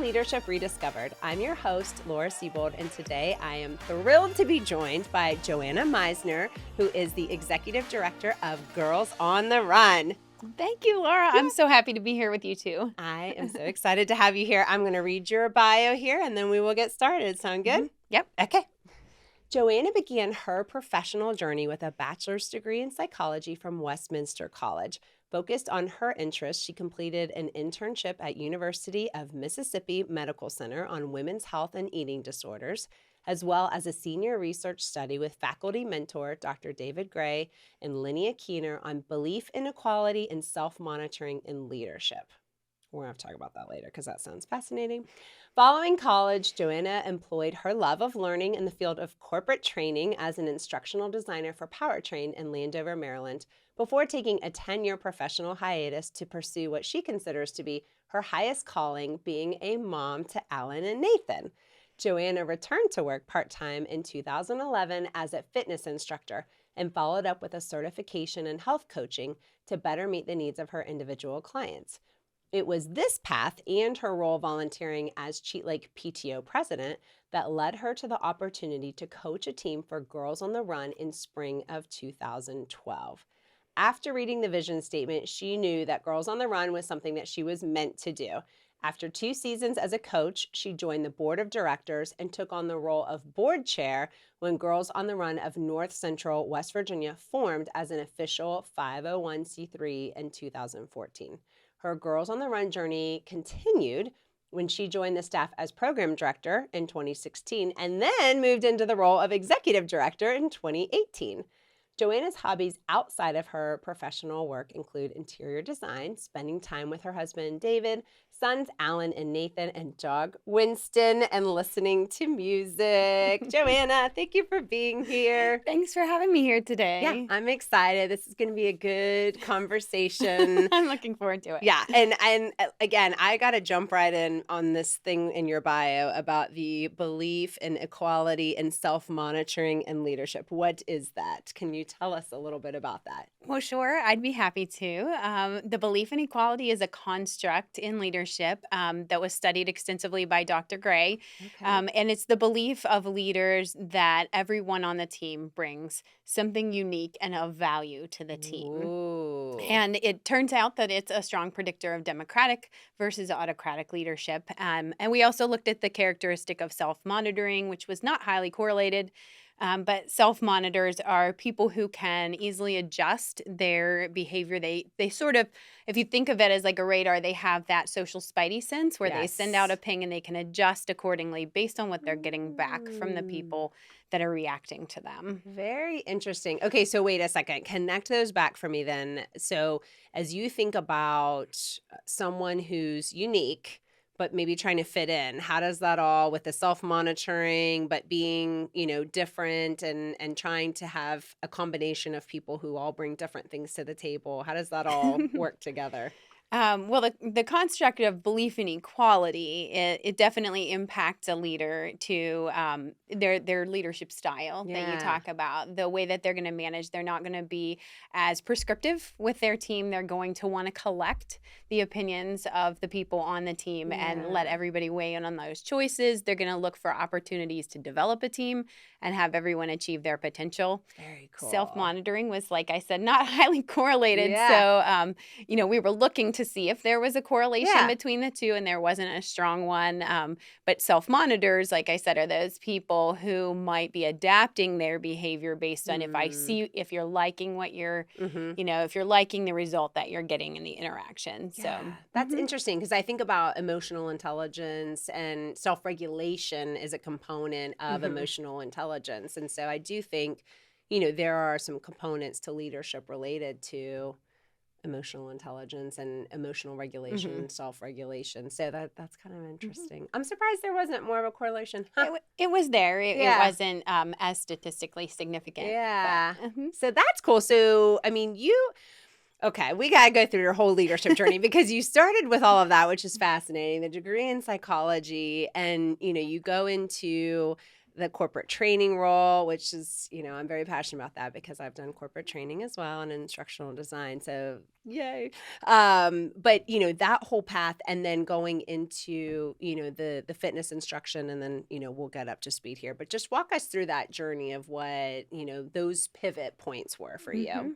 Leadership Rediscovered. I'm your host, Laura Siebold, and today I am thrilled to be joined by Joanna Mizener, who is the Executive Director of Girls on the Run. Thank you, Laura. I'm so happy to be here with you too. I am so excited to have you here. I'm going to read your bio here, and then we will get started. Sound good? Yep. Okay. Joanna began her professional journey with a bachelor's degree in psychology from Westminster College. Focused on her interests, she completed an internship at University of Mississippi Medical Center on women's health and eating disorders, as well as a senior research study with faculty mentor Dr. David Gray and Linnea Keener on belief inequality and self-monitoring in leadership. We're going to have to talk about that later because that sounds fascinating. Following college, Joanna employed her love of learning in the field of corporate training as an instructional designer for Powertrain in Landover, Maryland, before taking a 10-year professional hiatus to pursue what she considers to be her highest calling, being a mom to Alan and Nathan. Joanna returned to work part-time in 2011 as a fitness instructor and followed up with a certification in health coaching to better meet the needs of her individual clients. It was this path and her role volunteering as Cheat Lake PTO president that led her to the opportunity to coach a team for Girls on the Run in spring of 2012. After reading the vision statement, she knew that Girls on the Run was something that she was meant to do. After 2 seasons as a coach, she joined the board of directors and took on the role of board chair when Girls on the Run of North Central West Virginia formed as an official 501c3 in 2014. Her Girls on the Run journey continued when she joined the staff as program director in 2016 and then moved into the role of executive director in 2018. Joanna's hobbies outside of her professional work include interior design, spending time with her husband, David, sons, Alan and Nathan, and dog, Winston, and listening to music. Joanna, thank you for being here. Thanks for having me here today. Yeah, I'm excited. This is going to be a good conversation. I'm looking forward to it. Yeah, and again, I got to jump right in on this thing in your bio about the belief in equality and self-monitoring and leadership. What is that? Can you tell us a little bit about that? Well, sure. I'd be happy to. The belief in equality is a construct in leadership that was studied extensively by Dr. Gray. Okay. And it's the belief of leaders that everyone on the team brings something unique and of value to the team. Ooh. And it turns out that it's a strong predictor of democratic versus autocratic leadership. And we also looked at the characteristic of self-monitoring, which was not highly correlated. But self-monitors are people who can easily adjust their behavior. They sort of, if you think of it as like a radar, they have that social spidey sense where they send out a ping and they can adjust accordingly based on what they're getting back from the people that are reacting to them. Very interesting. Okay, so wait a second. Connect those back for me then. So as you think about someone who's unique, but maybe trying to fit in, how does that all with the self-monitoring, but being, different and trying to have a combination of people who all bring different things to the table? How does that all work together? Well, the construct of belief in equality, it definitely impacts a leader to their leadership style that you talk about, the way that they're going to manage. They're not going to be as prescriptive with their team. They're going to want to collect the opinions of the people on the team and let everybody weigh in on those choices. They're going to look for opportunities to develop a team and have everyone achieve their potential. Very cool. Self-monitoring was, like I said, not highly correlated. Yeah. So, we were looking to see if there was a correlation between the two, and there wasn't a strong one. But self-monitors, like I said, are those people who might be adapting their behavior based on if you're liking what you're, if you're liking the result that you're getting in the interaction. Yeah. So That's interesting because I think about emotional intelligence, and self-regulation is a component of emotional intelligence. And so I do think, there are some components to leadership related to emotional intelligence and emotional regulation and self-regulation. So that's kind of interesting. I'm surprised there wasn't more of a correlation. it was there. It wasn't as statistically significant. Yeah. But, so that's cool. So, I mean, okay, we got to go through your whole leadership journey because you started with all of that, which is fascinating, the degree in psychology, and, you go into the corporate training role, which is, I'm very passionate about that because I've done corporate training as well and instructional design. So Yay. But that whole path and then going into, the fitness instruction and then, we'll get up to speed here. But just walk us through that journey of what, those pivot points were for you. Mhm.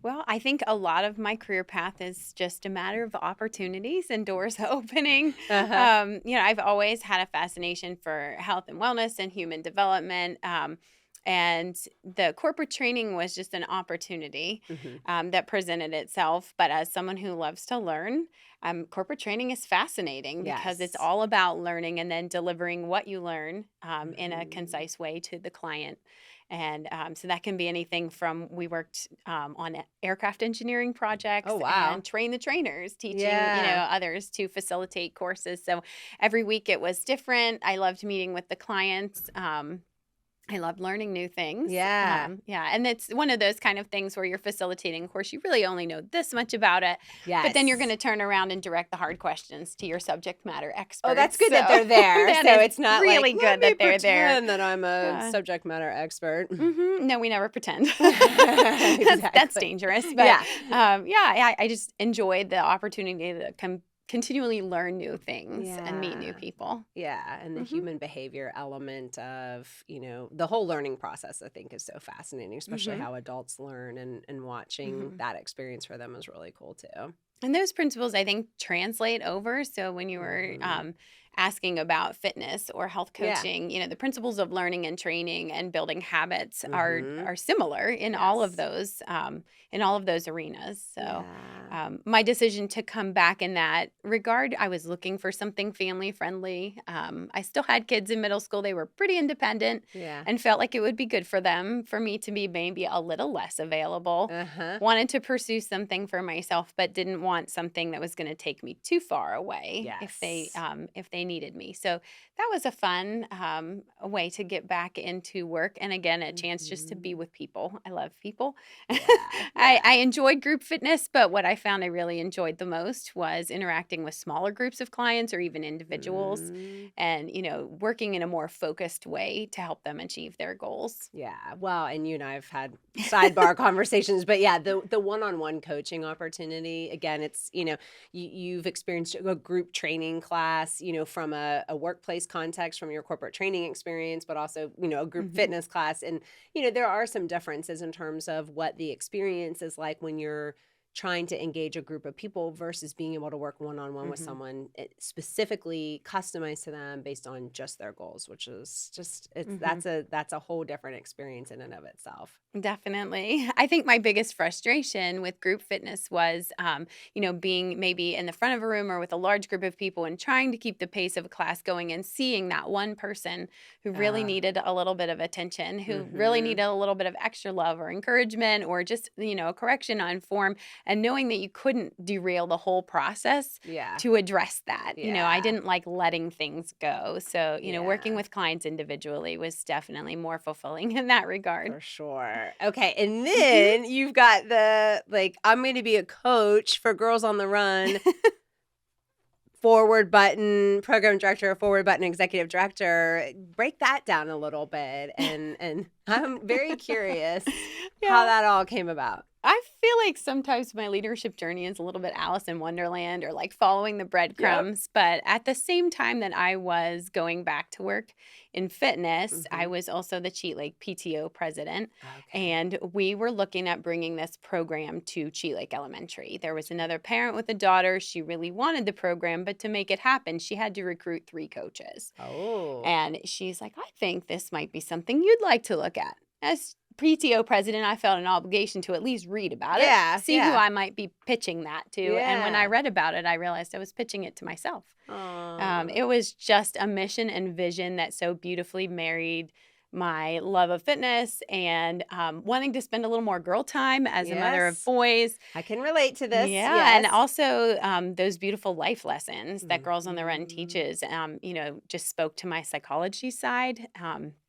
Well, I think a lot of my career path is just a matter of opportunities and doors opening. Uh-huh. I've always had a fascination for health and wellness and human development. And the corporate training was just an opportunity Hmm. that presented itself. But as someone who loves to learn, corporate training is fascinating because it's Yes. all about learning and then delivering what you learn in a Hmm. concise way to the client. And so that can be anything from we worked on aircraft engineering projects Oh, wow. and train the trainers, teaching Yeah. others to facilitate courses. So every week it was different. I loved meeting with the clients. I love learning new things. Yeah. Yeah, and it's one of those kind of things where you're facilitating. Of course, you really only know this much about it, but then you're going Yes. to turn around and direct the hard questions to your subject matter Oh, that's experts. good that So they're there. that So is it's not like, really let good me that they're there. pretend that I'm a Yeah. subject matter expert. No, we never pretend. That's Exactly. dangerous. But Yeah. yeah, I just enjoyed the opportunity to continually learn new things and meet new Yeah. people. Yeah, and the Hmm. human behavior element of, the whole learning process, I think, is so fascinating, especially Hmm. how adults learn and watching Hmm. that experience for them is really cool too. And those principles, I think, translate over. So when you were Hmm. asking about fitness or health Yeah. coaching, the principles of learning and training and building habits are Hmm. are similar Yes. in all of those arenas. So Yeah. my decision to come back in that regard, I was looking for something family friendly. I still had kids in middle school; they were pretty independent, Yeah. and felt like it would be good for them for me to be maybe a little less available. Uh-huh. Wanted to pursue something for myself, but didn't want something that was gonna take me too far away Yes. if they needed me. So that was a fun, a way to get back into work, and again, a chance just to be Hmm. with people. I love people. Yeah. I Yeah. enjoyed group fitness, but what I found I really enjoyed the most was interacting with smaller groups of clients or even individuals Mm. and, working in a more focused way to help them achieve their goals. Yeah. Well, and you and I have had sidebar conversations, but yeah, the one-on-one coaching opportunity, again, it's, you've experienced a group training class, from a workplace context from your corporate training experience, but also, a group Mhm. fitness class. And, there are some differences in terms of what the experience is like when you're trying to engage a group of people versus being able to work one-on-one with Mhm. someone specifically customized to them based on just their goals, which is just it's Mhm. that's a whole different experience in and of itself. Definitely. I think my biggest frustration with group fitness was, being maybe in the front of a room or with a large group of people and trying to keep the pace of a class going and seeing that one person who really uh needed a little bit of attention, who really mhm. needed a little bit of extra love or encouragement or just, a correction on form, and knowing that you couldn't derail the whole process Yeah. to address that. I Yeah. didn't like letting things go. So, working Yeah. with clients individually was definitely more fulfilling in that regard. For sure. Okay, and Mhm. then you've got the like I'm going to be a coach for Girls on the Run, forward button program director, forward button executive director. Break that down a little bit and I'm very curious how Yeah. that all came about. I feel like sometimes my leadership journey is a little bit Alice in Wonderland or like following the Yep. breadcrumbs. But at the same time that I was going back to work in fitness, I Mhm. was also the Cheat Lake PTO president. Okay. And we were looking at bringing this program to Cheat Lake Elementary. There was Okay. another parent with a daughter. She really wanted the program, but to make it happen, she had to recruit 3 coaches. Oh. And she's like, I think this might be something you'd like to look at. As PTO president, I felt an obligation to at least read about it, Yeah, see who yeah. I might be pitching that to. And when I Yeah. read about it, I realized I was pitching it to myself. Oh. It was just a mission and vision that so beautifully married my love of fitness and wanting to spend a little more girl time as a mother of Yes. boys. I can relate to this. Yeah, and Yes. also, those beautiful life lessons that Girls on the Run Mhm. teaches, just spoke to my psychology side,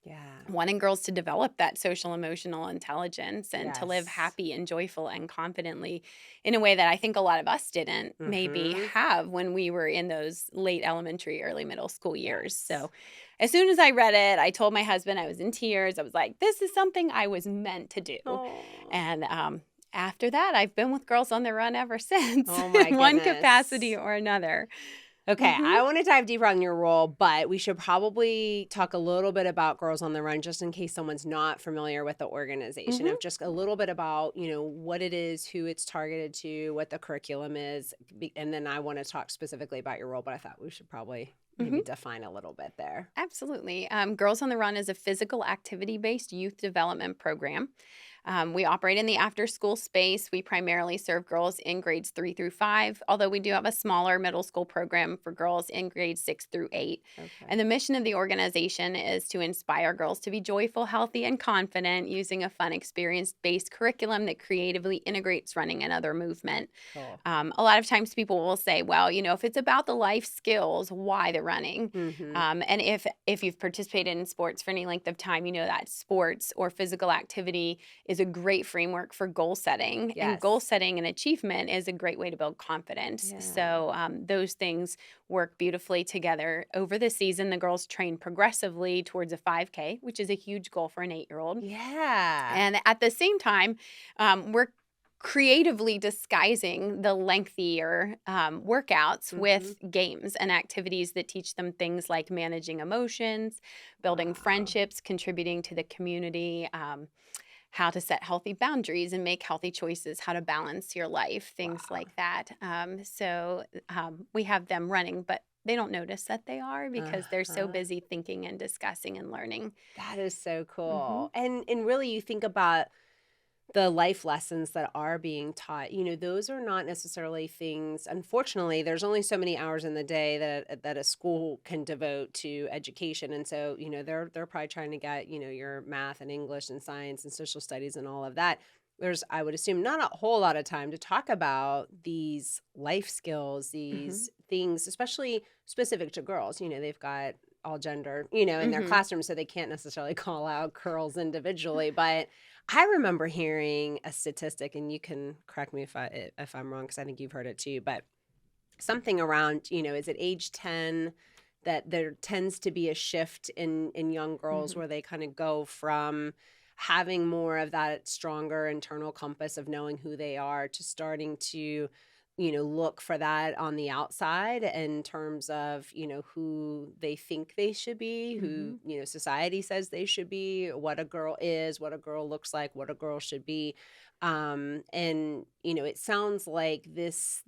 Yeah. wanting girls to develop that social emotional intelligence and to live Yes. happy and joyful and confidently in a way that I think a lot of us didn't maybe Mhm. have when we were in those late elementary, early middle school years. Yes. So, as soon as I read it, I told my husband I was in tears. I was like, "This is something I was meant to do," Oh. and After that, I've been with Girls on the Run ever since Oh my in one capacity goodness. or another. Okay, Mhm. I want to dive deeper on your role, but we should probably talk a little bit about Girls on the Run just in case someone's not familiar with the organization, Mhm. of just a little bit about, what it is, who it's targeted to, what the curriculum is, and then I want to talk specifically about your role, but I thought we should probably maybe Mhm. define a little bit there. Absolutely. Girls on the Run is a physical activity based youth development program. We operate in the after school space. We primarily serve girls in grades 3 through 5, although we do have a smaller middle school program for girls in grades 6 through 8. And Okay. the mission of the organization is to inspire girls to be joyful, healthy, and confident using a fun experience based curriculum that creatively integrates running and other movement. Cool. A lot of times people will say, well, if it's about the life skills, why the running? Mm-hmm. And if you've participated in sports for any length of time, you know that sports or physical activity is a great framework for goal setting. And goal Yes. setting and achievement is a great way to build confidence. Yeah. So those things work beautifully together. Over the season, the girls train progressively towards a 5K, which is a huge goal for an 8-year-old. Yeah. And at the same time, we're creatively disguising the lengthier workouts Mm-hmm. with games and activities that teach them things like managing emotions, building Wow. friendships, contributing to the community, how to set healthy boundaries and make healthy choices, how to balance your life, things Wow. like that. We have them running, but they don't notice that they are because they're so Uh-huh. busy thinking and discussing and learning. That is so Hmm. cool. And really you think about the life lessons that are being taught, those are not necessarily things. Unfortunately, there's only so many hours in the day that a school can devote to education. And so, they're probably trying to get, your math and English and science and social studies and all of that. There's, I would assume, not a whole lot of time to talk about these life skills, Hmm. these things, especially specific to girls. They've got all gender, in their Hmm. classroom, so they can't necessarily call out girls individually. But I remember hearing a statistic, and you can correct me if I'm wrong, because I think you've heard it too, but something around, is it age 10 that there tends to be a shift in young girls Hmm. where they kind of go from having more of that stronger internal compass of knowing who they are to starting to look for that on the outside in terms of who they think they should be, who Hmm. society says they should be, what a girl is, what a girl looks like, what a girl should be. And it sounds like this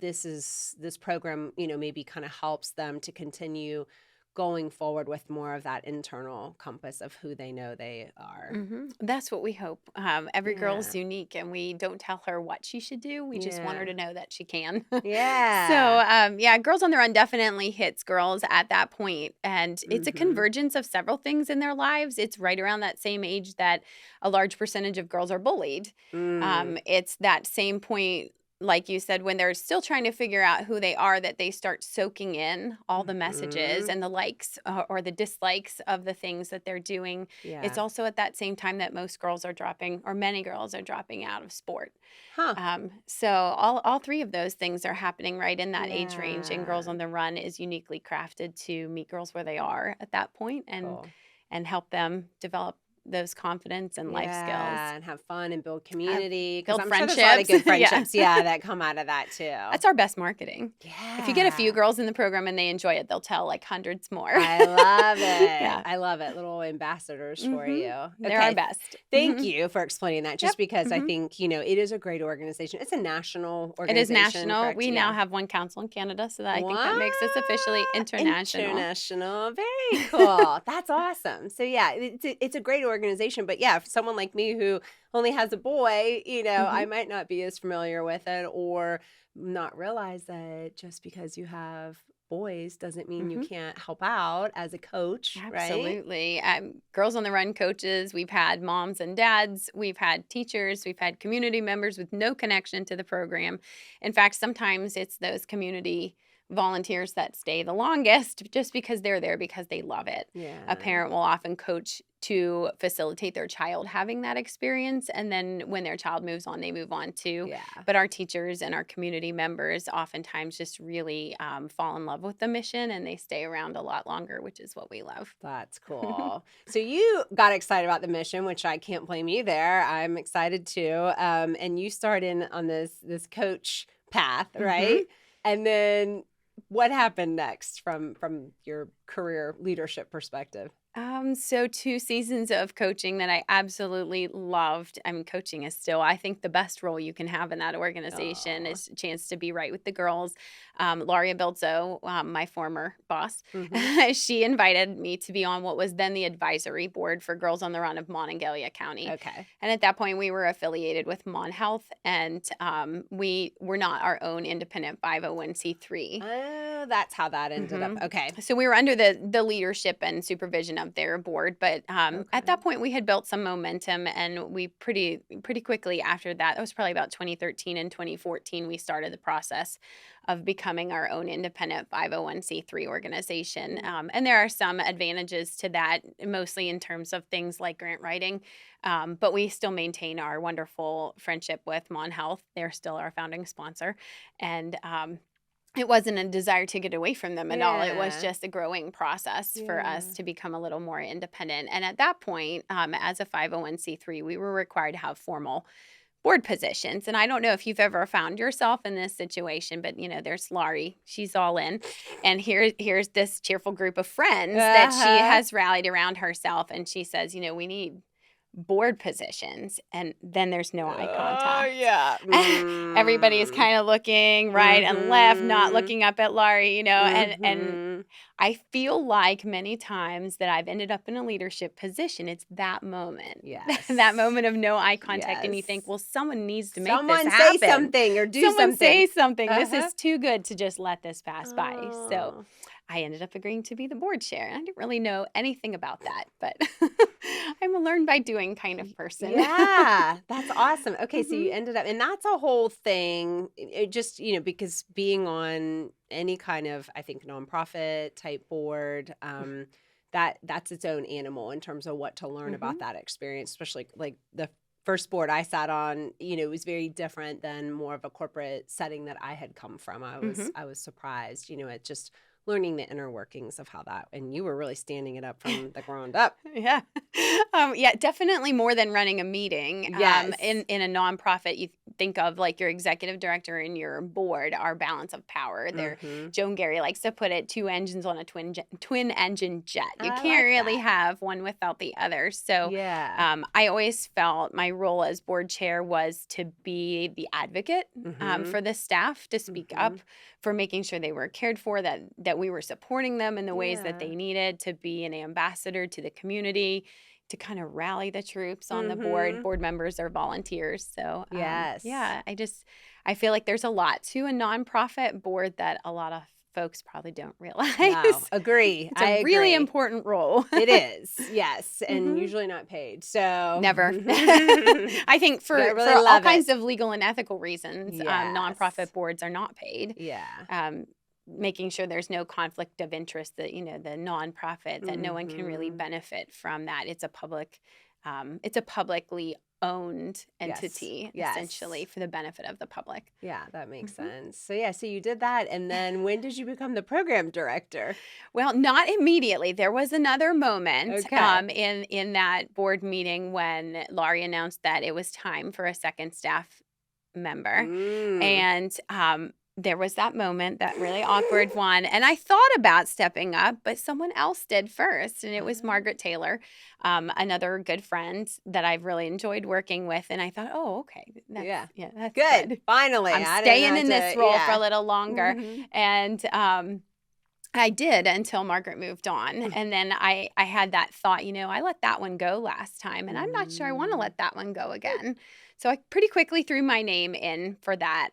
program maybe kind of helps them to continue going forward with more of that internal compass of who they know they are. That's what we hope. Every girl's Yeah. unique, and we don't tell her what she should do. We just want her Yeah. to know that she can. So, Yeah. yeah, Girls on the Run definitely hits girls at that point, and it's a Mhm. convergence of several things in their lives. It's right around that same age that a large percentage of girls are bullied. Mm. It's that same point, like you said, when they're still trying to figure out who they are, that they start soaking in all the messages Mhm. and the likes or the dislikes of the things that they're doing. It's Yeah. also at that same time that most girls are dropping, or many girls are dropping out of sport. Huh. So all three of those things are happening right in that age range, and Girls Yeah. on the Run is uniquely crafted to meet girls where they are at that point Cool. and help them develop those confidence and life skills. Yeah, and have fun and build Uh, community, because Build I'm sure there's a lot of friendships. good Yeah. friendships, yeah, that come out of that too. That's our best marketing. If you get a few Yeah. girls in the program and they enjoy it, they'll tell like hundreds more. I love it. Yeah. I love it. Little ambassadors for Mhm. you. They're our Okay. best. Thank Mhm. you for explaining that, Yep. just because I Mhm. think, it is a great organization. It's a national It is organization, national. correct? We now Yeah. have one council in Canada, so that I think that What? makes us officially international. International. Very cool. That's awesome. So yeah, it's a great organization. But yeah, for someone like me who only has a boy, I Mhm. might not be as familiar with it, or not realize that just because you have boys doesn't mean you Mhm. can't help out as a coach, right? Absolutely. Girls on the Run coaches, we've had moms and dads, we've had teachers, we've had community members with no connection to the program. In fact, sometimes it's those community volunteers that stay the longest just because they're there because they love it. A Yeah. parent will often coach to facilitate their child having that experience. And then when their child moves on, they move on too. Yeah. But our teachers and our community members oftentimes just really fall in love with the mission and they stay around a lot longer, which is what we love. That's cool. So you got excited about the mission, which I can't blame you there. I'm excited too. And you start in on this coach path, Mhm. right? And then what happened next from your career leadership perspective? So 2 seasons of coaching that I absolutely loved. I mean, coaching is still, I think, the best role you can have in that organization Oh. is a chance to be right with the girls. Laria Bilzo, my former boss, Mm-hmm. she invited me to be on what was then the advisory board for Girls on the Run of Monongalia County. Okay. And at that point, we were affiliated with Mon Health, and we were not our own independent 501c3. Oh, that's how that ended up. Mhm. Okay. So we were under the leadership and supervision of their board, but at Okay. that point we had built some momentum, and we pretty quickly after that, that was probably about 2013 and 2014, we started the process of becoming our own independent 501c3 organization. And there are some advantages to that, mostly in terms of things like grant writing, but we still maintain our wonderful friendship with Mon Health. They're still our founding sponsor, and it wasn't a desire to get away from them at all. It was Yeah. just a growing process for us Yeah. to become a little more independent. And at that point, as a 501c3, we were required to have formal board positions. And I don't know if you've ever found yourself in this situation, but there's Laurie. She's all in. And here's this cheerful group of friends that she Uh-huh. has rallied around herself. And she says, we need board positions. And then there's no eye Oh, contact. yeah. Everybody is kind of looking right and left, not Mhm. looking up at Laurie, and Mhm. I feel like many times that I've ended up in a leadership position, it's that moment. That Yes. moment of no eye contact, and you think, Yes. well, someone needs to make this Someone say happen. something or do Someone something. say something. This Uh-huh. is too good to just let this pass by. So Oh. I ended up agreeing to be the board chair. I didn't really know anything about that, but I'm a learn by doing kind of person. Yeah, that's awesome. Okay, so Mhm. you ended up, and that's a whole thing. It just, because being on any kind of, I think, nonprofit type board, that's its own animal in terms of what to learn about Mhm. that experience, especially like the first board I sat on, it was very different than more of a corporate setting that I had come from. I was Mhm. I was surprised, at just learning the inner workings of how that, and you were really standing it up from the ground up. Yeah. Yeah, definitely more than running a meeting. Yes. In a nonprofit, you think of like your executive director and your board are balance of power. They're Mhm. Joan Gary likes to put it, two engines on a twin engine jet. You I can't like really that. have one without the other. So Yeah. I always felt my role as board chair was to be the advocate Mhm. for the staff, to speak up Mhm. for making sure they were cared for, that we were supporting them in the ways that Yeah. they needed, to be an ambassador to the community, to kind of rally the troops on the board. Mhm. Board members are volunteers. So Yes. yeah, I feel like there's a lot to a nonprofit board that a lot of folks probably don't No, realize. agree. It's I a really agree. important role. It is. Yes, and Hmm. usually not paid. So Never. you I think gotta for really all love it. kinds of legal and ethical reasons, Yes. nonprofit boards are not paid. Yeah. um, Making sure there's no conflict of interest, that the nonprofit, that no one can really Mhm. benefit from that. It's a publicly owned Yes. entity, essentially, Yes. for the benefit of the public. Yeah, that makes Mhm. sense. So yeah, so you did that, and then when did you become the program director? Well, not immediately. There was another moment Okay. in that board meeting when Laurie announced that it was time for a second staff member. Mm. And there was that moment, that really awkward one. And I thought about stepping up, but someone else did first. And it was Oh. Margaret Taylor, another good friend that I've really enjoyed working with. And I thought, oh, okay, Yeah. that's Good. good. Finally, I'm I didn't staying have in this to, role for a yeah. little longer. Mhm. And I did, until Margaret moved on. And then I had that thought, I let that one go last time, and I'm not sure I want to Mm. let that one go again. So I pretty quickly threw my name in for that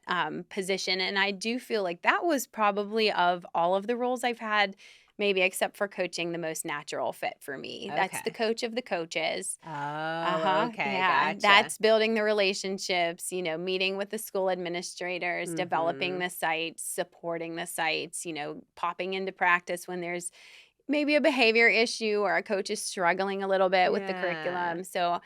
position. And I do feel like that was probably, of all of the roles I've had, maybe except for coaching, the most natural fit for me. That's the Okay. coach of the coaches. Oh, Uh-huh. okay. Yeah. Gotcha. That's building the relationships, meeting with the school administrators, developing Mhm. the sites, supporting the sites, popping into practice when there's maybe a behavior issue or a coach is struggling a little bit with the Yeah. curriculum. So,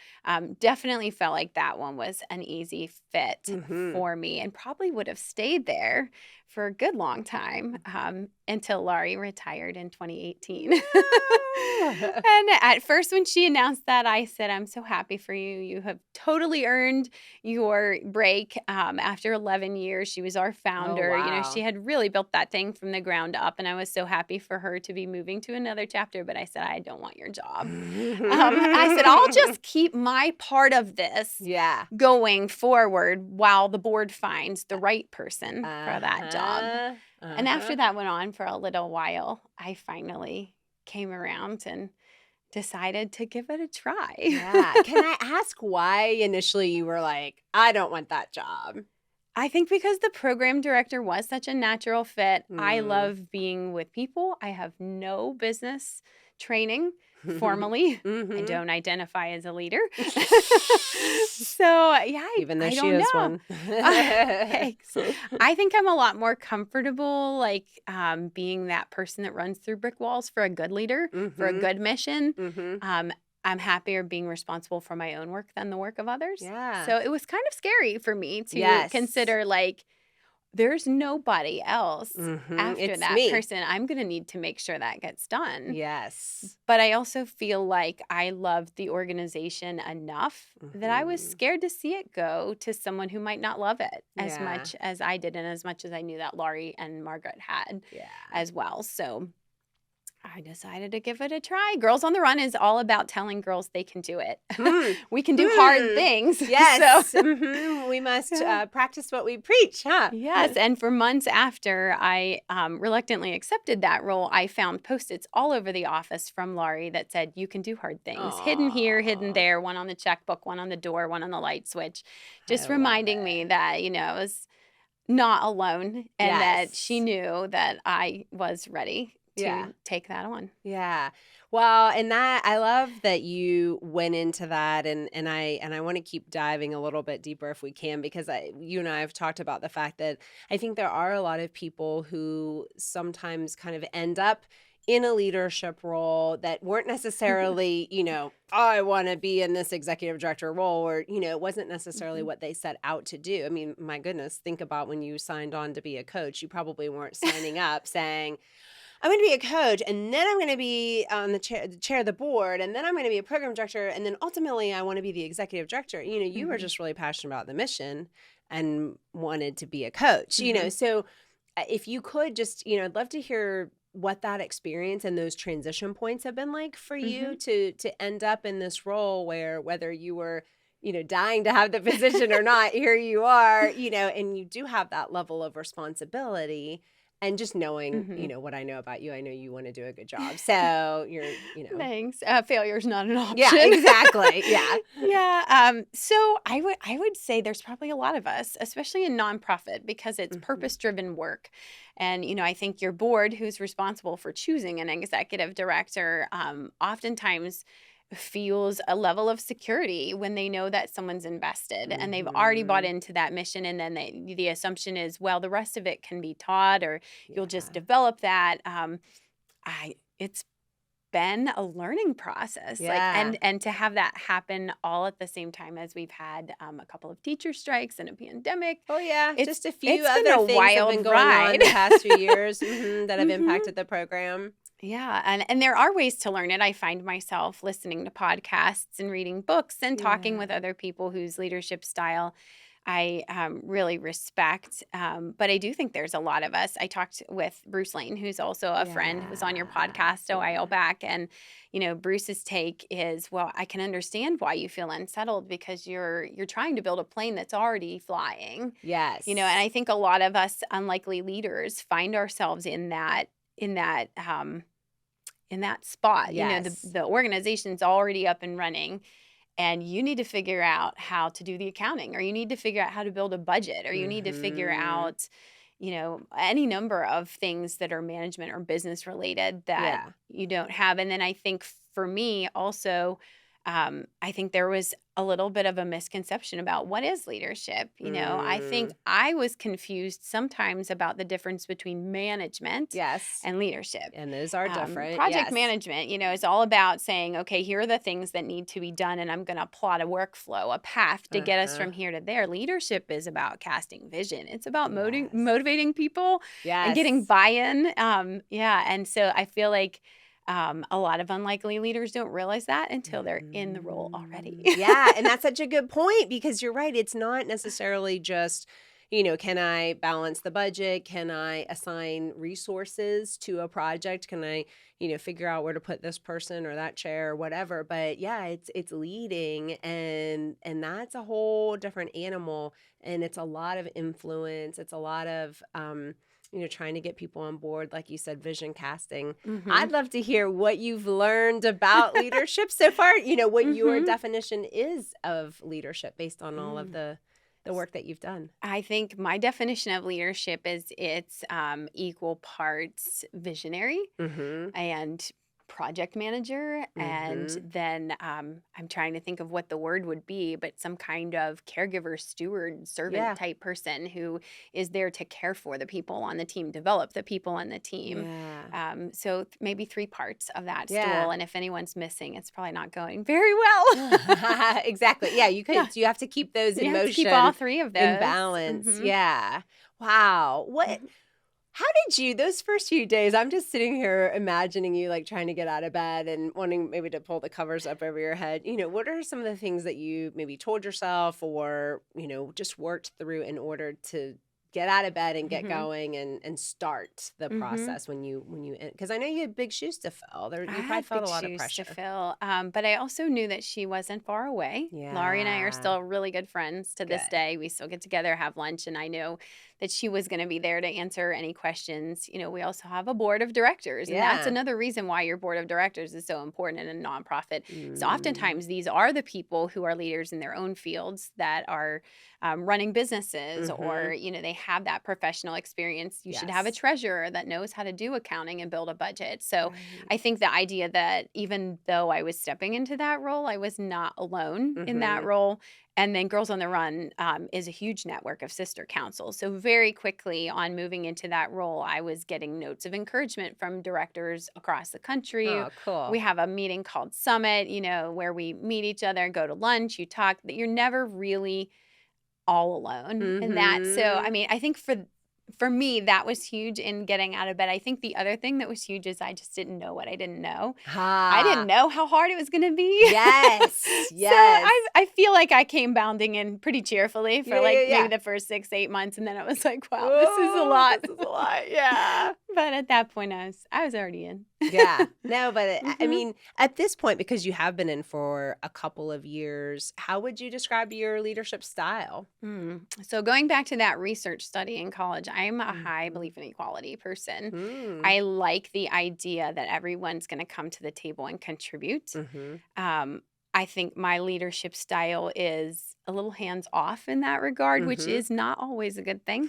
definitely felt like that one was an easy fit Mhm. for me and probably would have stayed there for a good long time until Laurie retired in 2018. No. And at first, when she announced that, I said, I'm so happy for you. You have totally earned your break. After 11 years, she was our Oh, founder. She wow. had really built that thing from the ground up, and I was so happy for her to be moving to another chapter. But I said, I don't want your job. I said, I'll just keep my part of this Yeah. going forward while the board finds the right person for that job. Uh-huh. And after Uh-huh. that went on for a little while, I finally came around and decided to give it a try. Yeah. Can I ask why initially you were like, I don't want that job? I think because the program director was such a natural fit. I Mm. love being with people. I have no business training formally. I Mhm. don't identify as a leader. So, yeah, Even though I she don't is know. one. Thanks. I think I'm a lot more comfortable, like being that person that runs through brick walls for a good leader, for a Mhm. good mission. Mhm. Um, I'm happier being responsible for my own work than the work of others. Yeah. So it was kind of scary for me to Yes. consider, like, there's nobody else Mhm. after It's that me. person. I'm going to need to make sure that gets done. Yes. But I also feel like I loved the organization enough that I was Mhm. scared to see it go to someone who might not love it as Yeah. much as I did and as much as I knew that Laurie and Margaret had Yeah. as well. So I decided to give it a try. Girls on the Run is all about telling girls they can do it. Hmm. We can do hard Hmm. things. So, Yes. We must yeah. practice what we preach, huh? Yes, and for months after I reluctantly accepted that role, I found Post-its all over the office from Laurie that said, "You can do hard things." Hidden here, hidden Aw, there, one on the checkbook, one on the door, one on the light switch, I just love reminding me it. that, I was not alone and that she Yes. knew that I was ready Yeah. to take that on. Yeah. Well, and that I love that you went into that and I want to keep diving a little bit deeper if we can because you and I have talked about the fact that I think there are a lot of people who sometimes kind of end up in a leadership role that weren't necessarily, I want to be in this executive director role or, it wasn't necessarily Mhm. what they set out to do. I mean, my goodness, think about when you signed on to be a coach, you probably weren't signing up saying, I'm going to be a coach, and then I'm going to be on the chair of the board, and then I'm going to be a program director, and then ultimately I want to be the executive director. You were Mhm. just really passionate about the mission and wanted to be a coach. Mhm. So if you could just, I'd love to hear what that experience and those transition points have been like for you Mhm. to end up in this role where whether you were dying to have the position or not, here you are, and you do have that level of responsibility and just knowing, Mhm. what I know about you, I know you want to do a good job. So Thanks. Failure's not an yeah, option. exactly. Yeah. Yeah. So I would say there's probably a lot of us, especially in nonprofit, because it's Hmm. purpose driven work, and I think your board, who's responsible for choosing an executive director, oftentimes feels a level of security when they know that someone's invested and they've already bought Hmm. into that mission, and then the assumption is, well, the rest of it can be taught, or you'll just Yeah. develop that. I It's been a learning process, like, Yeah. and to have that happen all at the same time as we've had a couple of teacher strikes and a pandemic. Oh, yeah. it's Just a few it's been other a things have been wild going on ride. the past few years that have Hmm. impacted the program. Yeah, and there are ways to learn it. I find myself listening to podcasts and reading books and talking with Yeah. other people whose leadership style I really respect. But I do think there's a lot of us. I talked with Bruce Lane, who's also a friend who was on your Yeah. podcast a while Yeah. back. And, Bruce's take is, well, I can understand why you feel unsettled because you're trying to build a plane that's already flying. And Yes. I think a lot of us unlikely leaders find ourselves in that spot. The Yes. the organization's already up and running, and you need to figure out how to do the accounting, or you need to figure out how to build a budget, or you need to figure Hmm. out, any number of things that are management or business related that Yeah. you don't have. And then I think for me also, I think there was a little bit of a misconception about what is leadership. I think Mm, I was confused sometimes about the difference between management yes. and leadership. And those are different. Project Yes. management, is all about saying, okay, here are the things that need to be done, and I'm going to plot a workflow, a path to get us Uh-huh. from here to there. Leadership is about casting vision. It's about Yes. motivating people and getting Yes. buy-in. Yeah, and so I feel like a lot of unlikely leaders don't realize that until they're in the role already. Yeah, and that's such a good point because you're right. It's not necessarily just, can I balance the budget? Can I assign resources to a project? Can I, figure out where to put this person or that chair or whatever? But yeah, it's leading and that's a whole different animal and it's a lot of influence. It's a lot of trying to get people on board, like you said, vision casting. Mhm. I'd love to hear what you've learned about leadership so far, what your Mhm. definition is of leadership based on all of Mm. the work that you've done. I think my definition of leadership is it's equal parts visionary Mhm. and project manager. And Mhm. then I'm trying to think of what the word would be, but some kind of caregiver, steward, servant Yeah. type person who is there to care for the people on the team, develop the people on the team. Yeah. So maybe three parts of that stool. Yeah. And if anyone's missing, it's probably not going very well. Exactly. Yeah, you Yeah. could you have to keep those You in have to keep all motion, three of in those. balance. Hmm. Yeah. Wow. How did you those first few days, I'm just sitting here imagining you, like, trying to get out of bed and wanting maybe to pull the covers up over your head. What are some of the things that you maybe told yourself or, just worked through in order to get out of bed and get Hmm. going and start the Hmm. process when you because I know you had big shoes to fill. There I you probably had felt big a lot of shoes to pressure. fill, but I also knew that she wasn't far away. Laurie and I are Yeah. still really good friends to this Good. day. We still get together, have lunch, and I know that she was going to be there to answer any questions. We also have a board of directors, and that's Yeah. another reason why your board of directors is so important in a nonprofit. So Mm. oftentimes these are the people who are leaders in their own fields that are running businesses, or Mhm. they have that professional experience. You should have a Yes. treasurer that knows how to do accounting and build a budget. So Right. I think the idea that even though I was stepping into that role, I was not alone in that Mhm. role. And then Girls on the Run is a huge network of sister councils. So, very quickly on moving into that role, I was getting notes of encouragement from directors across the country. Oh, cool. We have a meeting called Summit, where we meet each other, go to lunch, you talk, that you're never really all alone in that. So, I Mhm. mean, I think for me, that was huge in getting out of bed. I think the other thing that was huge is I just didn't know what I didn't know. I didn't Ha. know how hard it was gonna be. Yes. So, Yes. I feel like I came bounding in pretty cheerfully for, Yeah, yeah, like, maybe yeah. the first 6, 8 months, and then it was like, "Wow, this is a Oh, lot." this is a lot. Yeah. But at that point, I was already in. Yeah. No, but I Mhm. mean, at this point, because you have been in for a couple of years, how would you describe your leadership style? So going back to that research study in college, I'm a high Mhm. belief in equality person. Mm. I like the idea that everyone's going to come to the table and contribute. Mhm. Um, I think my leadership style is a little hands off in that regard, which Mhm. is not always a good thing.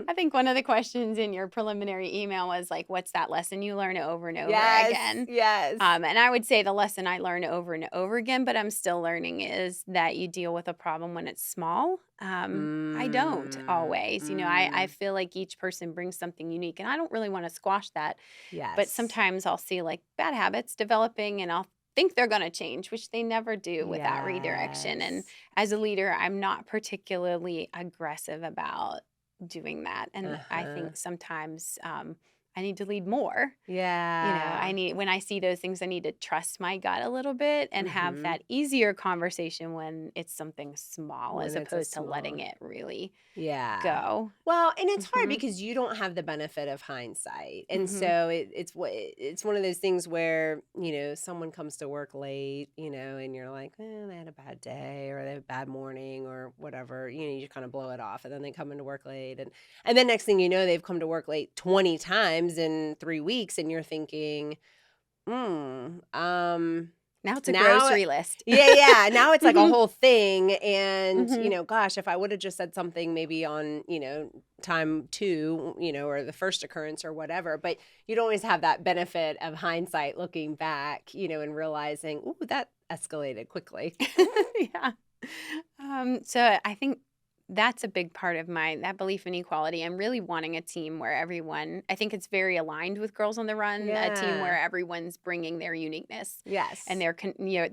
I think one of the questions in your preliminary email was like, what's that lesson you learn over and over Yes. again? Yes. And I would say the lesson I learn over and over again, but I'm still learning, is that you deal with a problem when it's small. I don't Mm. always. I Mm. feel like each person brings something unique, and I don't really want to squash that. But Yes. sometimes I'll see like bad habits developing, and I'll think they're going to change, which they never do without redirection. And Yes. as a leader, I'm not particularly aggressive about doing that. And I Uh-huh. think sometimes I need to lead more. I Yeah. need, when I see those things, I need to trust my gut a little bit and have Mhm. that easier conversation when it's something small, as When it's a opposed to small letting it really Yeah. go. Well, and it's hard Mhm. because you don't have the benefit of hindsight. And Mhm. so it's one of those things where, someone comes to work late, and you're like, they had a bad day or they had a bad morning or whatever. You kind of blow it off and then they come into work late and then next thing you know, they've come to work late 20 times in 3 weeks and you're thinking, Hmm. Now it's a Now grocery list. yeah, now it's like a Mhm. whole thing, and, Mhm. gosh, if I would've just said something maybe on, time 2, or the first occurrence or whatever, but you'd always have that benefit of hindsight looking back, and realizing, "Ooh, that escalated quickly." Yeah. So I think that's a big part of that belief in equality and really wanting a team where everyone, I think it's very aligned with Girls on the Run, a team where Yeah. everyone's bringing their uniqueness and Yes.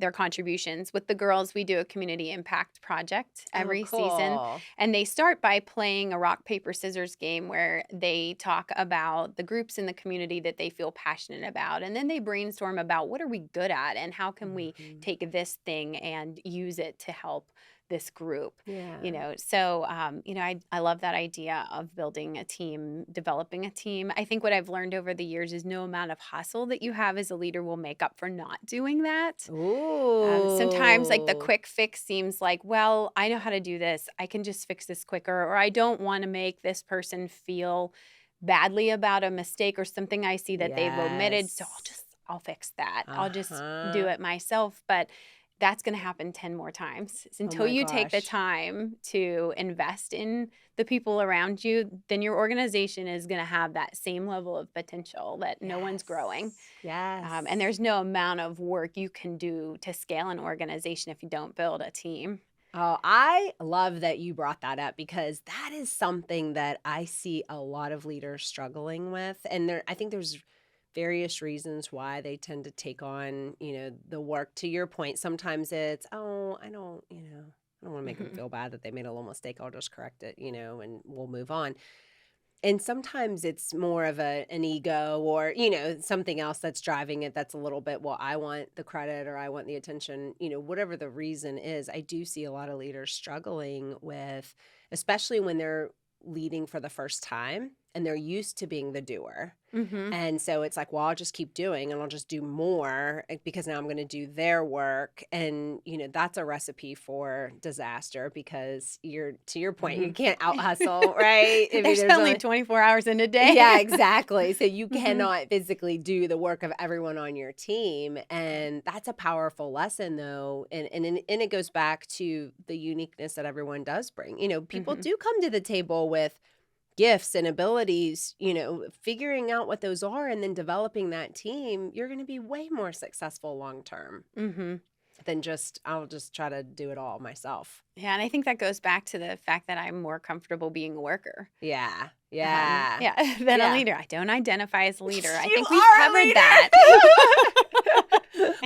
their contributions. With the girls, we do a community impact project Oh, every season, cool. and they start by playing a rock paper scissors game where they talk about the groups in the community that they feel passionate about, and then they brainstorm about what are we good at and how can we Mhm. take this thing and use it to help this group. Yeah. So I love that idea of building a team, developing a team. I think what I've learned over the years is no amount of hustle that you have as a leader will make up for not doing that. Sometimes like the Ooh. quick fix seems like, well, I know how to do this, I can just fix this quicker, or I don't want to make this person feel badly about a mistake or something I see that they've omitted, so Yes. I'll fix that, I'll just do Uh-huh. it myself. But that's going to happen 10 more times. Oh Until my you take the gosh. time to invest in the people around you, then your organization is going to have that same level of potential that no one's growing. Yes. Yes. And there's no amount of work you can do to scale an organization if you don't build a team. Oh, I love that you brought that up because that is something that I see a lot of leaders struggling with. And I think there's various reasons why they tend to take on, the work. To your point, sometimes it's, oh, I don't want to make them Mhm. feel bad that they made a little mistake. I'll just correct it, and we'll move on. And sometimes it's more of an ego or, something else that's driving it that's a little bit, well, I want the credit or I want the attention, whatever the reason is. I do see a lot of leaders struggling with, especially when they're leading for the first time and they're used to being the doer. Mhm. And so it's like, well, I'll just keep doing and I'll just do more because now I'm going to do their work. And, that's a recipe for disaster because to your point, you Mhm. can't out hustle, right? I mean, There's there's only only, 24 hours in a yeah, day. exactly. So you Mhm. cannot physically do the work of everyone on your team. And that's a powerful lesson, though. And it goes back to the uniqueness that everyone does bring. People Mhm. do come to the table with gifts and abilities, figuring out what those are and then developing that team, you're going to be way more successful long term Mhm. than I'll just try to do it all myself. Yeah, and I think that goes back to the fact that I'm more comfortable being a worker. Yeah. Yeah. Yeah, than a Yeah. leader. I don't identify as a leader. I You think we've are a covered that. leader.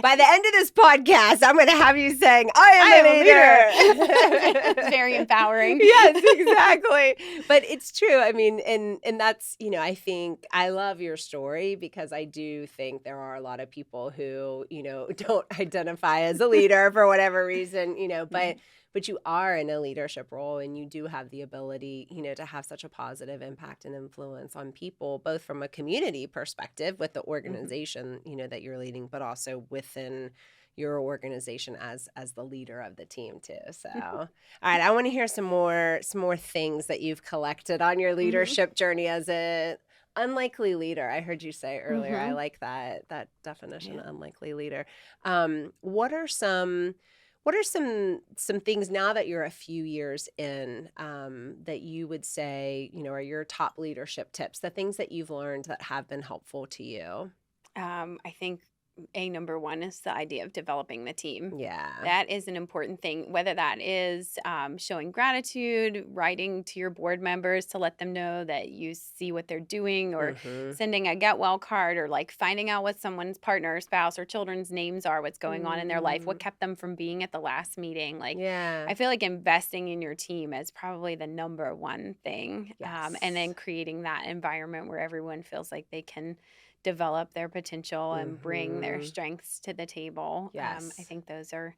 By the end of this podcast, I'm going to have you saying, I I am a am leader. a It's leader. very empowering. Yes, exactly. But it's true. I mean, and that's, I think I love your story because I do think there are a lot of people who, don't identify as a leader for whatever reason, but you are in a leadership role and you do have the ability, to have such a positive impact and influence on people, both from a community perspective with the Mhm. organization, that you're leading, but also within your organization as the leader of the team too. So, all right, I want to hear some more things that you've collected on your Mhm. leadership journey as a unlikely leader. I heard you say earlier. I Mhm. like that definition, Yeah. unlikely leader. What are some things now that you're a few years in, that you would say, are your top leadership tips, the things that you've learned that have been helpful to you? I think number one is the idea of developing the team. Yeah. That is an important thing, whether that is showing gratitude, writing to your board members to let them know that you see what they're doing, or Mm-hmm. sending a get well card, or like finding out what someone's partner, spouse, or children's names are, what's going on in their life, what Mm, kept them from being at the last meeting. Like, yeah. I feel like investing in your team is probably the number one thing. And Yes. then creating that environment where everyone feels like they can develop their potential and bring their Mm-hmm. strengths to the table. I Yes. think those are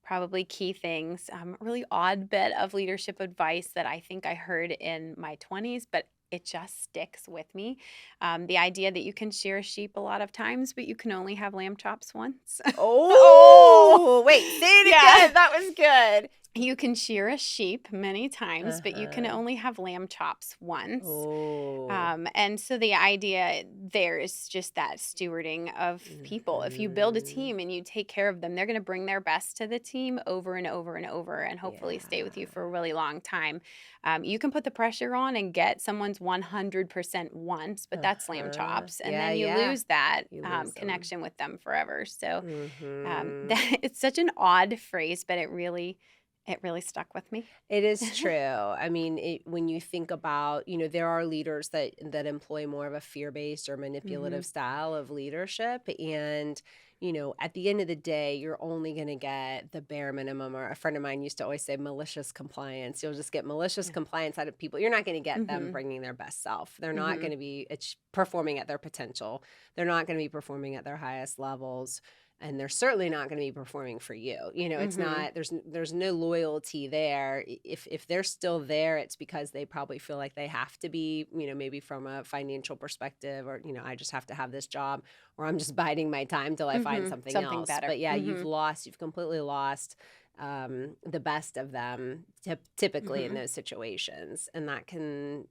probably key things. A really odd bit of leadership advice that I think I heard in my 20s, but it just sticks with me. The idea that you can shear sheep a lot of times, but you can only have lamb chops once. Oh, Oh, wait, say it yeah. again. That was good. You can shear a sheep many times, but you can Uh-huh. only have lamb chops once. Oh. And so the idea there is just that stewarding of people. If you build a Mhm. team and you take care of them, they're going to bring their best to the team over and over and over and hopefully stay with you Yeah. for a really long time. You can put the pressure on and get someone's 100% once, but that's lamb Uh-huh. chops. And Yeah, then you yeah. lose that You lose them. connection with them forever. So Mhm. that it's such an odd phrase, but it really stuck with me. It is true. I mean, when you think about, there are leaders that employ more of a fear-based or manipulative Mhm. style of leadership, and at the end of the day, you're only going to get the bare minimum. Or a friend of mine used to always say malicious compliance. You'll just get malicious Yeah. compliance out of people. You're not going to get them Mhm. bringing their best self. They're not going Mhm. to be performing at their potential. They're not going to be performing at their highest levels. And they're certainly not going to be performing for you. It's Mhm. not there's no loyalty there. If they're still there, it's because they probably feel like they have to be, maybe from a financial perspective, or I just have to have this job, or I'm just biding my time till I find Mhm. something Something else. better. But yeah, Mhm. you've completely lost the best of them typically in Mhm. those situations, and that can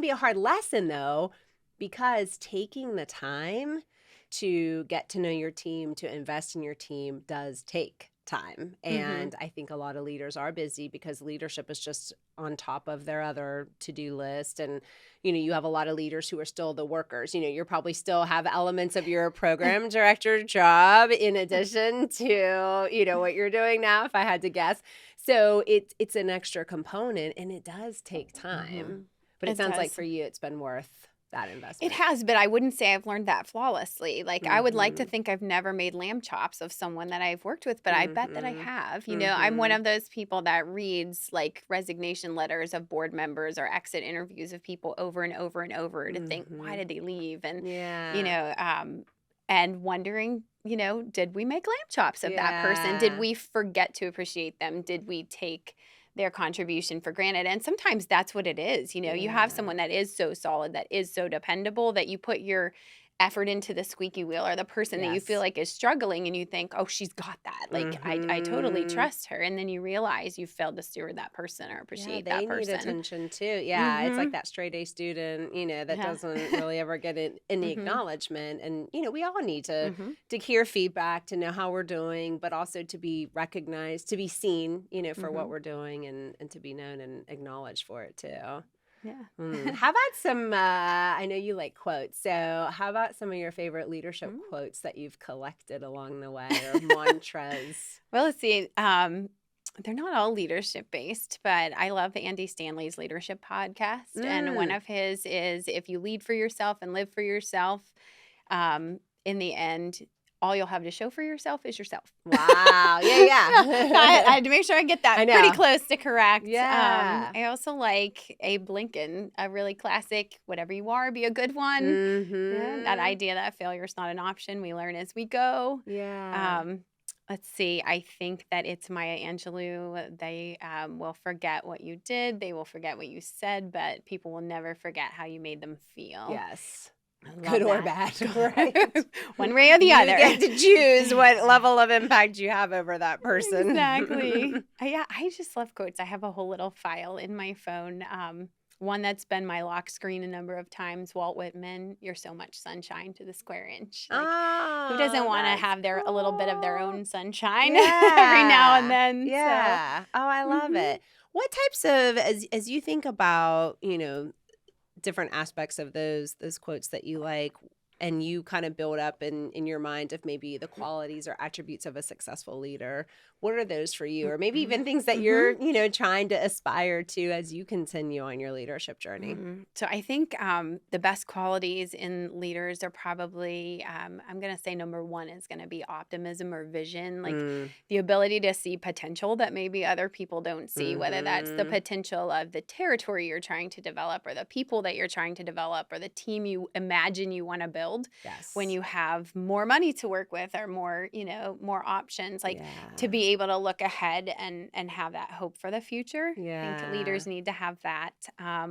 be a hard lesson though, because taking the time to get to know your team, to invest in your team does take time. Mhm. And I think a lot of leaders are busy because leadership is just on top of their other to-do list. And, you have a lot of leaders who are still the workers. You're probably still have elements of your program director job in addition to, what you're doing now, if I had to guess. So it's an extra component and it does take Mhm. time. But it It sounds like does. for you, it's been worth that It investment. has, but I wouldn't say I've learned that flawlessly. Like, I would like to Mhm. think I've never made lamb chops of someone that I've worked with, but I bet that I Mhm. have. I'm one Mhm. of those people that reads like resignation letters of board members or exit interviews of people over and over and over to think, why Mhm. did they leave? You Yeah. know, um, and wondering, did we make lamb chops of that person? Did Yeah. we forget to appreciate them? Did we take their contribution for granted? And sometimes that's what it is. You have Yeah. someone that is so solid, that is so dependable, that you put your effort into the squeaky wheel, or the person that you feel Yes. like is struggling and you think, oh, she's got that. Like, I totally Mhm. trust her. And then you realize you failed to steward that person or Yeah, appreciate that they need person. attention too. Yeah, it's like Mm-hmm. that straight A student, that Yeah. doesn't really ever get any Mm-hmm. acknowledgement. And we all need to Mm-hmm. to hear feedback, to know how we're doing, but also to be recognized, to be seen, for Mm-hmm. what we're doing, and to be known and acknowledged for it too. Yeah. How about some, I know you like quotes, so how about some of your favorite leadership Mm. quotes that you've collected along the way, or mantras? Well, let's see. They're not all leadership based, but I love Andy Stanley's leadership podcast. And one Mm. of his is, if you lead for yourself and live for yourself, in the end, all you'll have to show for yourself is yourself. Wow. Yeah, Yeah, I yeah. had to make sure I get I that pretty know. close to correct. Yeah. I also like Abe Lincoln, a really classic, whatever you are, be a good one. Yeah, that Mhm. idea that failure is not an option. We learn as we go. Yeah. Um, let's see. I think that it's Maya Angelou. They will forget what you did. They will forget what you said, but people will never forget how you made them feel. Yes. I Good love or that. bad, right? One way or the You other. get to choose what level of impact you have over that Exactly. person. Yeah, I just love quotes. I have a whole little file in my phone. One that's been my lock screen a number of times. Walt Whitman, "You're so much sunshine to the square inch." Like, who doesn't Oh, want to that's have a little bit of their cool. own sunshine every now and Yeah. then? So, Yeah. Oh, I love mhm. it. What types of, as you think about, different aspects of those quotes that you like, and you kind of build up in your mind of maybe the qualities or attributes of a successful leader, what are those for you? Or maybe even things that you're, Mhm. trying to aspire to as you continue on your leadership journey? So I think the best qualities in leaders are probably, I'm going to say number one is going to be optimism or vision, like Mm. the ability to see potential that maybe other people don't see, whether that's the Mhm. potential of the territory you're trying to develop or the people that you're trying to develop or the team you imagine you want to build when Yes. you have more money to work with or more, more options, like to Yeah. be able to look ahead and have that hope for the future. I think Yeah. leaders need to have that. Yeah,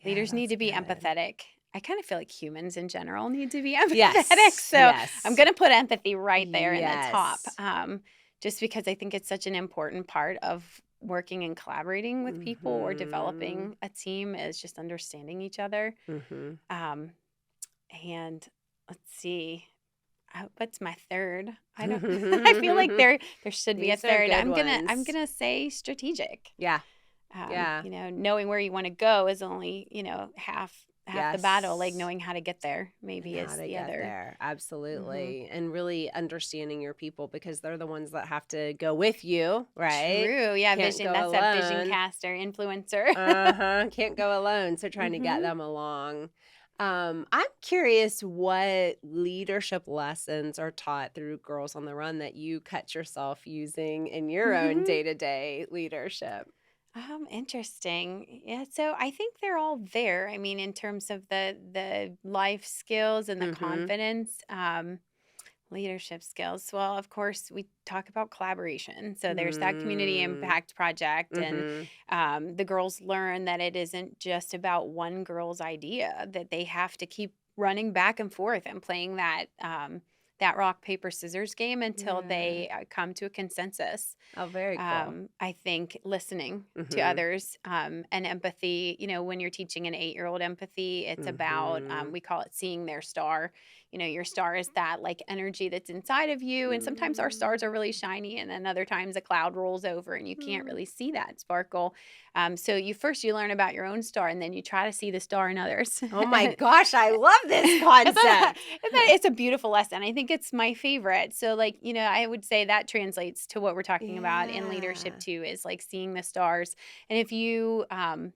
Leaders need that's to be good. empathetic. I kind of feel like humans in general need to be empathetic. Yes. So I'm Yes. going to put empathy right there in the top, Yes. just because I think it's such an important part of working and collaborating with people or Mhm. developing a team is just understanding each other. Mhm. Um, and let's see, what's my third? I don't. I feel like there should be a These are third. good I'm ones. gonna say strategic. Yeah. Yeah. Knowing where you want to go is only half the battle. Like Yes. knowing how to get there And maybe how is to the get other. there. Hmm. Absolutely. And really understanding your people because they're the ones that have to go with you, right? True. Yeah. Can't Vision. go That's that vision alone. caster influencer. Uh-huh. Can't go alone. So trying to get Hmm. them along. I'm curious what leadership lessons are taught through Girls on the Run that you catch yourself using in your own Hmm. day-to-day leadership. Interesting. Yeah, so I think they're all there. I mean, in terms of the life skills and the Mm-hmm. confidence, leadership skills. Well, of course, we talk about collaboration. So there's that community Mm. impact project, and Mm-hmm. the girls learn that it isn't just about one girl's idea; that they have to keep running back and forth and playing that rock paper scissors game until Yeah. they come to a consensus. Oh, very cool. I think listening to Mm-hmm. others, and empathy. When you're teaching an 8-year-old empathy, it's about, Mm-hmm. we call it seeing their star. Your star is that like energy that's inside of you. And sometimes our stars are really shiny, and then other times a cloud rolls over and you can't Mm. really see that sparkle. So you learn about your own star, and then you try to see the star in others. Oh my gosh, I love this concept. It's a beautiful lesson. I think it's my favorite. So, like, I would say that translates to what we're talking about in leadership Yeah. too, is like seeing the stars. And if you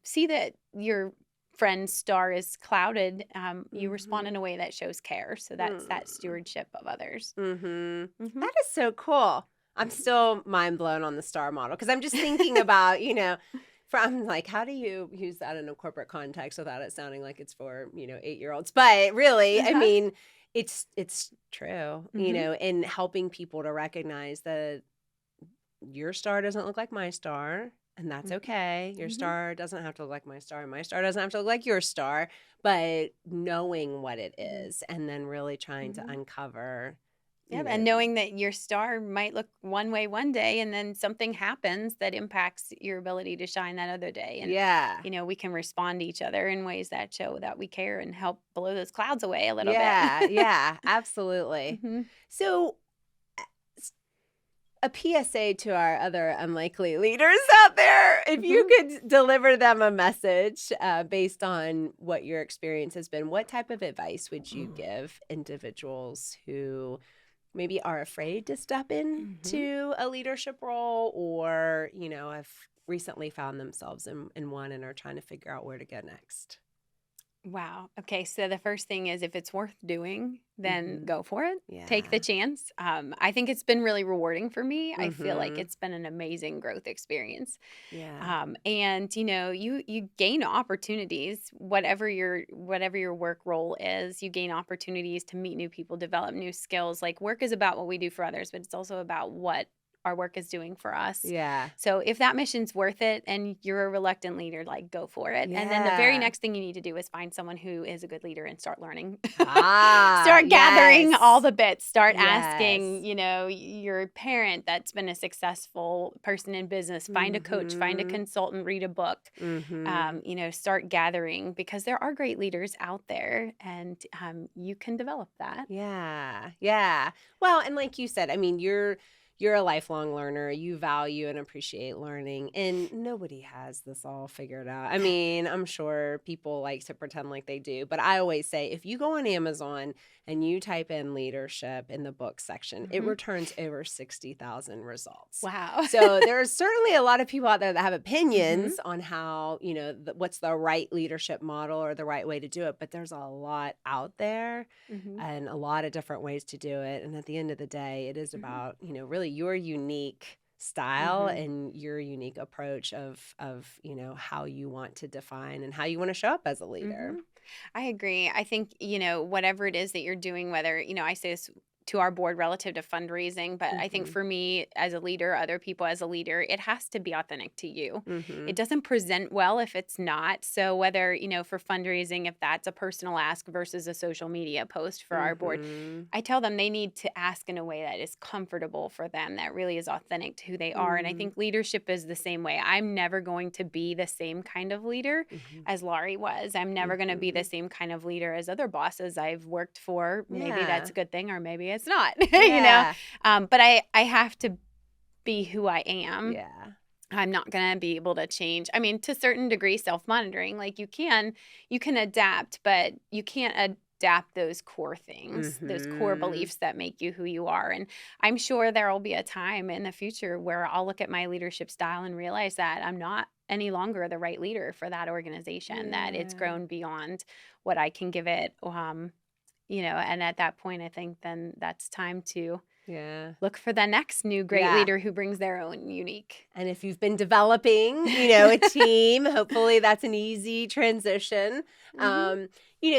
see that your friend's star is clouded, you respond Mhm. in a way that shows care. So that's that Mm. stewardship of others. Mhm. Hmm. That is so cool. I'm still mind blown on the star model because I'm just thinking about, from like, how do you use that in a corporate context without it sounding like it's for, 8-year-olds? But really, I Uh-huh. mean, it's true, Hmm. in helping people to recognize that your star doesn't look like my star, and that's Hmm. okay. Your Hmm. star doesn't have to look like and my star doesn't have to look like your star, but knowing what it Hmm. is and then really trying to Hmm. uncover, Yeah, you and know, knowing that your star might look one way one day, and then something happens that impacts your ability to shine that other day. And, yeah. we can respond to each other in ways that show that we care and help blow those clouds away a little bit. Yeah, yeah, absolutely. Hmm. So, s- a PSA to our other unlikely leaders out there, if you Hmm. could deliver them a message based on what your experience has been, what type of advice would you give individuals who maybe are afraid to step Hmm. into a leadership role or, have recently found themselves in one and are trying to figure out where to go next? Wow. Okay. So the first thing is, if it's worth doing, then Mm-hmm. go for it. Take the Yeah. chance. I think it's been really rewarding for me. I feel like Mm-hmm. it's been an amazing growth experience. Yeah. And you gain opportunities, whatever your work role is. You gain opportunities to meet new people, develop new skills. Like, work is about what we do for others, but it's also about what our work is doing for us. Yeah. So if that mission's worth it and you're a reluctant leader, like, go for it. And then the very Yeah. next thing you need to do is find someone who is a good leader and start learning. Ah, Start gathering all yes. the bits. Start asking, Yes. your parent that's been a successful person in business. Find a coach, find a Mm-hmm. consultant, read a book. Mm-hmm. Start gathering, because there are great leaders out there, and you can develop that. Yeah. Yeah. Well, and like you said, I mean, you're a lifelong learner. You value and appreciate learning, and nobody has this all figured out. I mean, I'm sure people like to pretend like they do, but I always say if you go on Amazon and you type in leadership in the book section, it Hmm. returns over 60,000 results. Wow. So there's certainly a lot of people out there that have Hmm. opinions on how, what's the right leadership model or the right way to do it, but there's a lot out there Hmm. and a lot of different ways to do it. And at the end of the day, it is Hmm. about, really your unique style Hmm. and your unique approach of, how you want to define and how you want to show up as a leader. Hmm. I agree. I think, whatever it is that you're doing, whether, I say this to our board relative to fundraising. But I think Mhm. for me as a leader, other people as a leader, it has to be authentic to you. It Mhm. doesn't present well if it's not. So whether, for fundraising, if that's a personal ask versus a social media post for our board, Mhm. I tell them they need to ask in a way that is comfortable for them, that really is authentic to who they are. And I Mhm. think leadership is the same way. I'm never going to be the same kind of leader Mhm. as Laurie was. I'm never going to be the Mhm. same kind of leader as other bosses I've worked for. Maybe that's Yeah. a good thing, or maybe it's not, Yeah. But I have to be who I am. Yeah. I'm not going to be able to change. I mean, to a certain degree, self-monitoring, like you can adapt, but you can't adapt those core things, those core Mhm. beliefs that make you who you are. And I'm sure there will be a time in the future where I'll look at my leadership style and realize that I'm not any longer the right leader for that organization, that it's Yeah. grown beyond what I can give it. And at that point, I think then that's time to Yeah. look for the next new great Yeah. leader who brings their own unique. And if you've been developing, a team, hopefully that's an easy transition. Mhm. Um,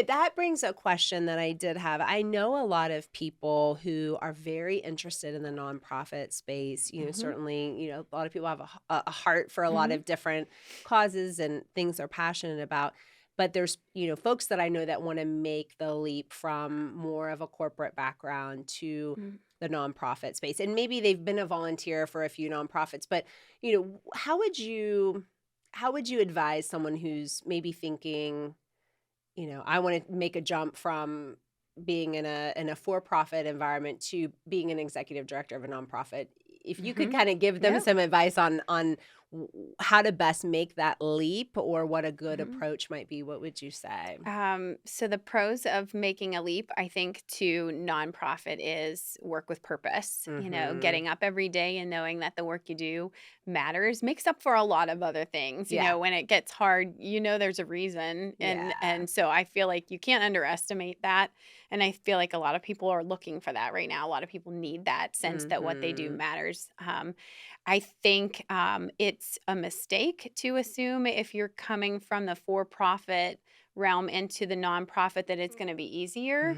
that brings a question that I did have. I know a lot of people who are very interested in the nonprofit space. Mhm. Certainly, a lot of people have a heart for a lot Mhm. of different causes and things they're passionate about. But there's, folks that I know that want to make the leap from more of a corporate background to Mm. the nonprofit space. And maybe they've been a volunteer for a few nonprofits, but how would you advise someone who's maybe thinking, I want to make a jump from being in a for-profit environment to being an executive director of a nonprofit? If you could Mhm. kind of give them Yeah. some advice on how to best make that leap or what a good Mhm. approach might be, what would you say? So the pros of making a leap, I think, to nonprofit is work with purpose. Mhm. Getting up every day and knowing that the work you do matters makes up for a lot of other things. Yeah. When it gets hard, there's a reason, and Yeah. and so I feel like you can't underestimate that. And I feel like a lot of people are looking for that right now. A lot of people need that sense that what they do Mhm. matters. I think it's a mistake to assume if you're coming from the for profit realm into the nonprofit that it's going to be easier,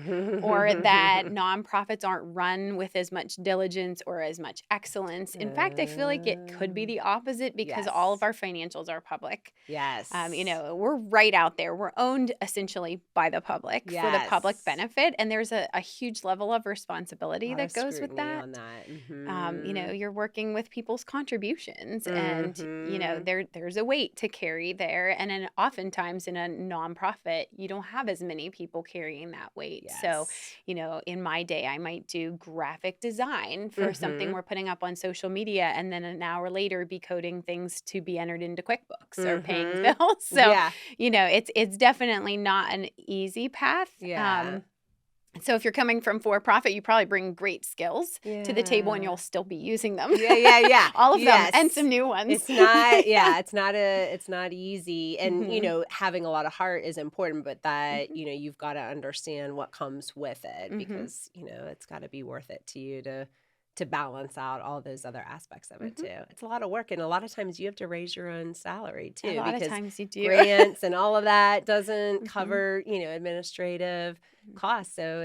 or that nonprofits aren't run with as much diligence or as much excellence. In fact, I feel like it could be Uh, the opposite because all of yes. our financials are public. Yes. We're right out there. We're owned essentially by the public for the public Yes. benefit. And there's a huge level of A responsibility lot of that goes with scrutiny that. on that. Mhm. You're working with people's contributions, and Mhm. there's a weight to carry there. And then oftentimes in a nonprofit, you don't have as many people carrying that weight. So, Yes. in my day, I might do graphic design for something Mhm. we're putting up on social media, and then an hour later be coding things to be entered into QuickBooks or paying Mhm. bills. So, Yeah. it's definitely not an easy path. Yeah. So if you're coming from for profit, you probably bring great skills to the table and you'll Yeah. still be using them. Yeah, yeah, yeah. All of them and Yes. some new ones. It's not Yeah. yeah, it's not easy. And, Mhm. having a lot of heart is important, but that, Mhm. you've got to understand what comes with it Mhm. because, it's got to be worth it to you to balance out all those other aspects of it Mhm. too. It's a lot of work and a lot of times you have to raise your own salary A too lot of because times you do. grants and all of that doesn't Mhm. cover, administrative Mhm. costs. So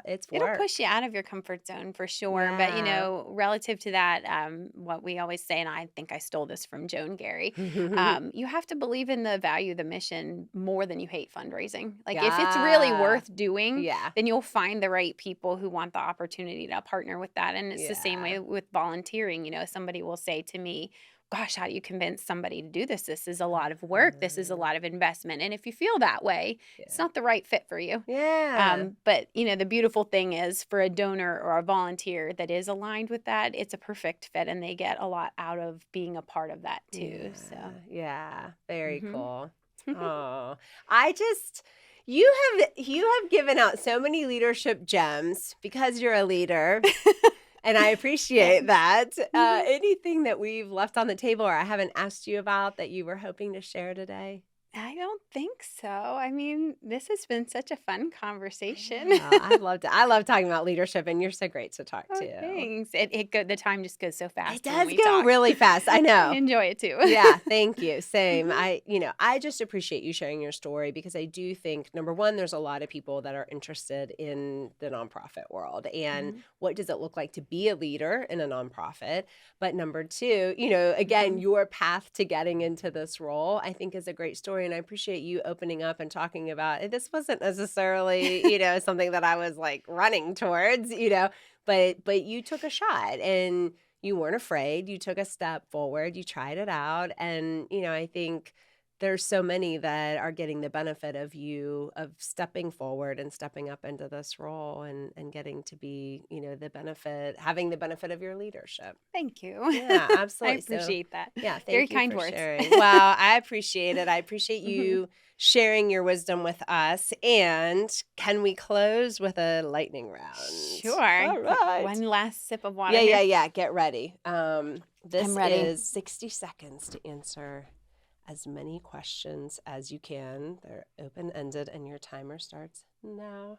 it's It'll push work. you out of your comfort zone for sure. But, Yeah. relative to that, what we always say, and I think I stole this from Joan Gary, you have to believe in the value of the mission more than you hate fundraising. Like, if it's really Yeah. worth doing, Yeah. then you'll find the right people who want the opportunity to partner with that. And it's the same Yeah. way with volunteering. Somebody will say to me, gosh, how do you convince somebody to do this? This is a lot of work. This is a Uh, lot of investment. And if you feel that way, it's yeah. not the right fit for you. Yeah. But the beautiful thing is for a donor or a volunteer that is aligned with that, it's a perfect fit and they get a lot out of being a part of that too. So, Yeah. Yeah. Very mhm. cool. Oh, I just you have given out so many leadership gems because you're a leader, and I appreciate Thanks. that. Mhm. Anything that we've left on the table or I haven't asked you about that you were hoping to share today? I don't think so. I mean, this has been such a fun I conversation. know. I loved it. I love talking about leadership, and you're so great to talk Oh, to. thanks. The time just goes so It fast when does we go talk. really fast. I I know. enjoy it too. Yeah, thank you. Same. Mhm, I just appreciate you sharing your story because I do think number one, there's a lot of people that are interested in the nonprofit world and mhm, what does it look like to be a leader in a nonprofit. But number two, again, mhm. your path to getting into this role, I think is a great story. And I appreciate you opening up and talking about it. This wasn't necessarily, something that I was like running towards, but you took a shot and you weren't afraid. You took a step forward. You tried it out. And, I think there's so many that are getting the benefit of stepping forward and stepping up into this role and getting to be, having the benefit of your leadership. Thank you. Yeah, I absolutely. So, appreciate that. yeah, Very thank you kind for words. sharing. Wow, I appreciate it. I appreciate Mhm. you sharing your wisdom with us. And can we close with a lightning round? Sure. All right. One last sip of water Yeah, here. yeah, yeah. Get ready. This I'm ready. is 60 seconds to answer as many questions as you can. They're open-ended and your timer starts now. All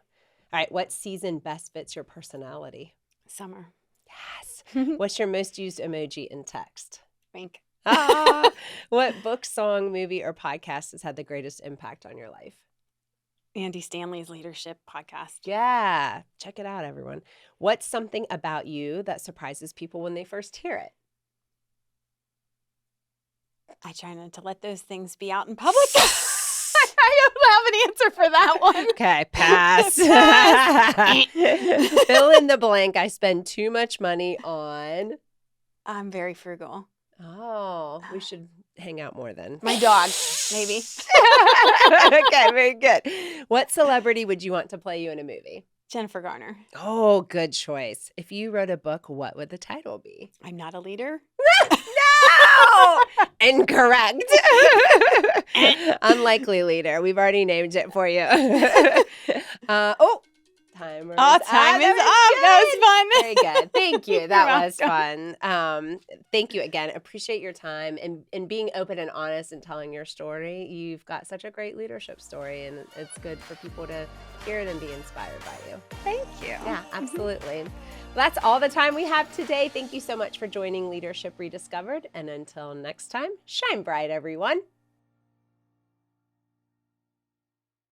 right, what season best fits your personality? Summer. Yes. What's your most used emoji in text? Wink. Ah, what book, song, movie, or podcast has had the greatest impact on your life? Andy Stanley's leadership podcast. Yeah, check it out, everyone. What's something about you that surprises people when they first hear it? I try not to let those things be out in public. I don't have an answer for that one. Okay, pass. Pass. Fill in the blank. I spend too much money on. I'm very frugal. Oh, we should hang out more then. My dog, maybe. Okay, very good. What celebrity would you want to play you in a movie? Jennifer Garner. Oh, good choice. If you wrote a book, what would the title be? I'm not a leader. No! Incorrect. Unlikely leader. We've already named it for you. Timer. Oh, time is up. That was fun. Very good. Thank you. That You're was fun. Thank you again. Appreciate your time and being open and honest and telling your story. You've got such a great leadership story, and it's good for people to hear it and be inspired by you. Thank you. Yeah, absolutely. Well, that's all the time we have today. Thank you so much for joining Leadership Rediscovered. And until next time, shine bright, everyone.